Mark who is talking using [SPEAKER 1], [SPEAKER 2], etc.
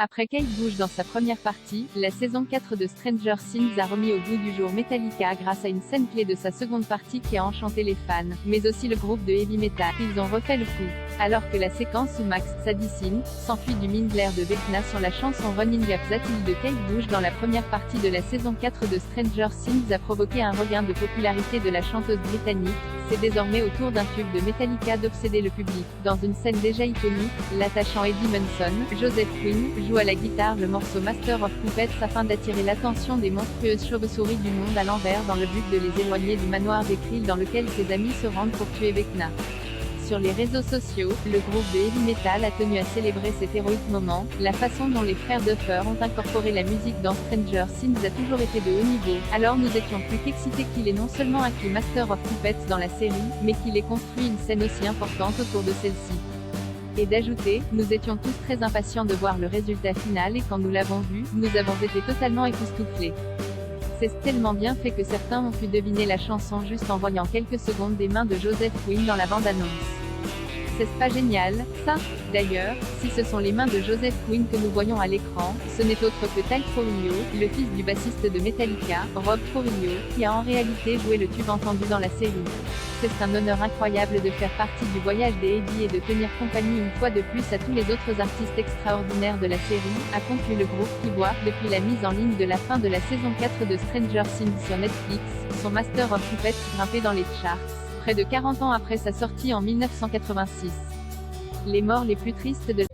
[SPEAKER 1] Après Kate Bush dans sa première partie, la saison 4 de Stranger Things a remis au goût du jour Metallica grâce à une scène clé de sa seconde partie qui a enchanté les fans, mais aussi le groupe de heavy metal. Ils ont refait le coup. Alors que la séquence où Max, Sadie Sink, s'enfuit du Mindler de Vecna sur la chanson Running Up That Hill de Kate Bush dans la première partie de la saison 4 de Stranger Things a provoqué un regain de popularité de la chanteuse britannique. C'est désormais au tour d'un tube de Metallica d'obséder le public. Dans une scène déjà iconique, l'attachant Eddie Munson, Joseph Quinn, joue à la guitare le morceau Master of Puppets afin d'attirer l'attention des monstrueuses chauves-souris du monde à l'envers dans le but de les éloigner du manoir des Krill dans lequel ses amis se rendent pour tuer Vecna. Sur les réseaux sociaux, le groupe de heavy metal a tenu à célébrer cet héroïque moment. La façon dont les frères Duffer ont incorporé la musique dans Stranger Things a toujours été de haut niveau, alors nous étions plus qu'excités qu'il ait non seulement inclus Master of Puppets dans la série, mais qu'il ait construit une scène aussi importante autour de celle-ci. Et d'ajouter, nous étions tous très impatients de voir le résultat final et quand nous l'avons vu, nous avons été totalement époustouflés. C'est tellement bien fait que certains ont pu deviner la chanson juste en voyant quelques secondes des mains de Joseph Quinn dans la bande-annonce. C'est pas génial, ça? D'ailleurs, si ce sont les mains de Joseph Quinn que nous voyons à l'écran, ce n'est autre que Ty Fiorillo, le fils du bassiste de Metallica, Rob Fiorillo, qui a en réalité joué le tube entendu dans la série. C'est un honneur incroyable de faire partie du voyage des Heavy et de tenir compagnie une fois de plus à tous les autres artistes extraordinaires de la série, a conclu le groupe qui voit, depuis la mise en ligne de la fin de la saison 4 de Stranger Things sur Netflix, son Master of Puppets grimper dans les charts. Près de 40 ans après sa sortie en 1986. Les morts les plus tristes de